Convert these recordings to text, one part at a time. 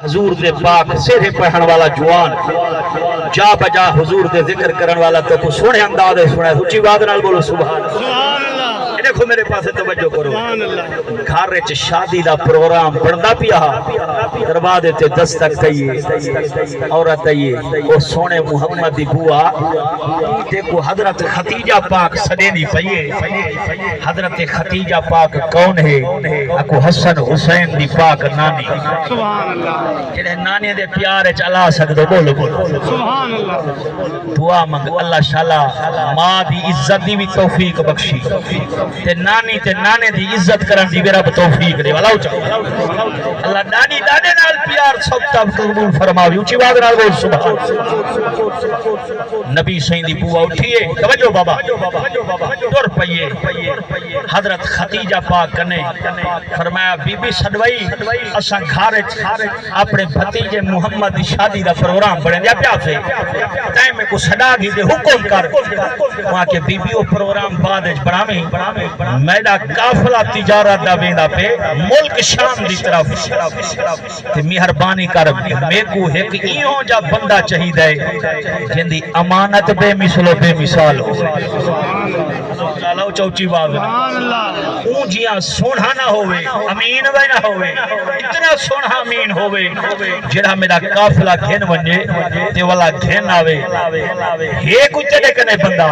حضور دے پاک سیرے پہن والا جوان جا بجا حضور دے ذکر کرن والا تو کو سونے انداز سنا سچی بات نال بولو سبحان اللہ۔ دیکھو میرے پاس توجہ کرو، گھر وچ شادی دا پروگرام بندا پیا، دروازے تے دستک تئیے عورت تئیے او سونے محمد دی بوا دیکھو حضرت ختیجہ پاک سدینی پئیے۔ حضرت ختیجہ پاک کون ہے؟ اکو حسن حسین دی پاک نانی، سبحان اللہ، جڑے نانے دے پیار وچ اللہ سکدو بولو بولو سبحان اللہ۔ دعا منگ اللہ شالا ماں دی عزت دی بھی توفیق بخشی تے نانی تے نانے دی عزت کرن دی بھی رب توفیق دے والا اونچا اللہ نانی دانے نال پیار سب تب قبول فرماوی اونچی آواز نال بول سبحان۔ نبی سائیں دی بوا اٹھیے توجہ بابا ٹر پئیے، حضرت ختیجہ پاک کنے فرمایا بی بی سدوئی اساں گھر اپنے بھتیجے محمد دی شادی دا پروگرام بنے دیا پیا سے ٹائم میں کو صدا دی دے حکم کر وہاں کے بی بی او پروگرام بعد وچ بناویں میرا قافلہ تجارت دا ویندا پہ ملک شام دی طرف تے مہربانی کر میں کو ایک ایوں جا بندہ چاہیدا ہے جندی امانت بے مثل و بے مثال ہو اللہ چوچی بات سبحان اللہ۔ اون جیاں سونا نہ ہوئے امین وے نہ ہوئے اتنا سونا امین ہوئے جڑا میرا قافلہ گھن ونجے تے والا گھن آوے ہے کچھ تے کنے بندہ۔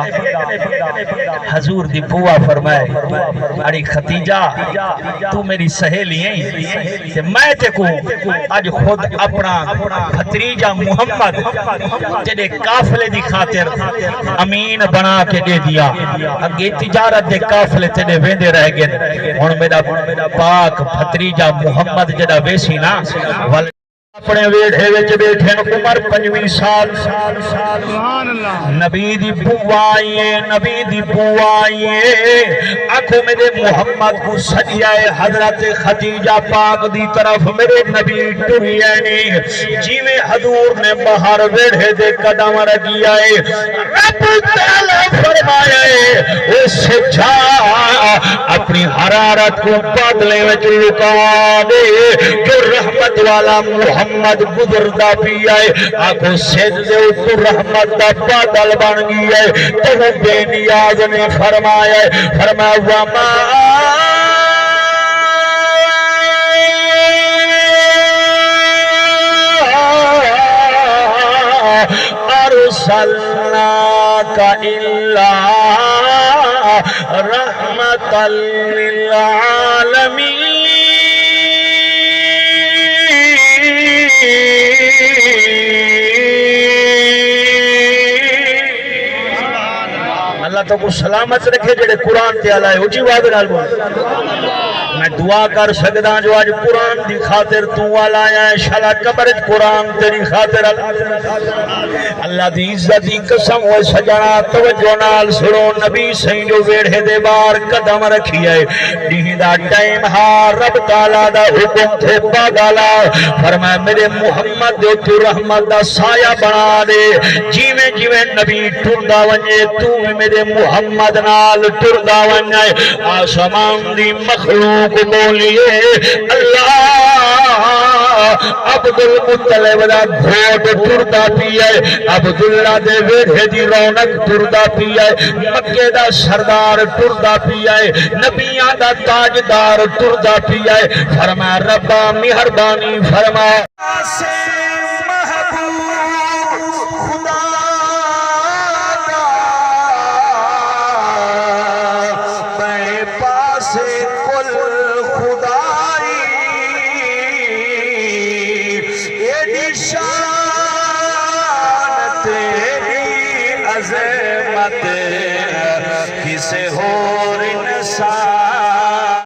حضور دی بوا فرمائے اڑی ختیجہ تو میری سہیلی ہیں تے میں تے کو اج خود اپنا بھتریجا محمد جڑے قافلے دی خاطر امین بنا کے دے دیا، اگے تجارت دے قافلے تے ویندے رہ گئے، ہن میرا پاک بھتریجا محمد جڑا ویسی نا اپنے ویڑھے وچ بیٹھے عمر 25 سال نبی دی بوا آئیے، نبی دی بوا آئیے آنکھوں میرے محمد کو سجیائے حضرت ختیجہ پاک دی طرف میرے نبی ٹری آئینی جیوے حضور نے باہر ویڑھے دے قدم رگی آئے رب تعالیٰ فرمائے اس سے جا اپنی حرارت کو بادلے وچ لکا دے جو رحمت والا محمد گزردہ بھی آئے آنکھوں سید دے اوپر رحمت دا بادل بن گئی ہے تو وہ بے نیاز نے فرمایا وما ارسلناک الا رحمتا للعالمین۔ اللہ تو کو سلامت رکھے جڑے قرآن تے آلائے اچھی وعد نال بول۔ میں دعا کر سکدا جو آج قرآن دی خاطر تو والا آیا ہے شالا قبرت قرآن تیری خاطر اللہ دی عزت دی قسم ہوئے سجنا توجہ نال سنو نبی سائیں جو ویڑھے دے بار قدم رکھی ہے دین دا ٹائم ہاں رب تعالیٰ دا حکم تھے پاگالا فرمائے میرے محمد دے تو رحمت دا سایہ بنا دے جیویں جیویں نبی ٹردہ ونجے تو میرے محمد نال ٹردہ ونجے آسمان دی مخلوق بولیے اللہ عبدالمطلب دا گھوٹ ٹردہ پیئے عبداللہ دے ویڑھے دی رونق ٹردہ پیئے مکہ دا سردار ٹردہ پیئے نبیاں دا تاجدار ٹردہ پیئے فرما ربا مہربانی فرما عظمت کسے اور انسان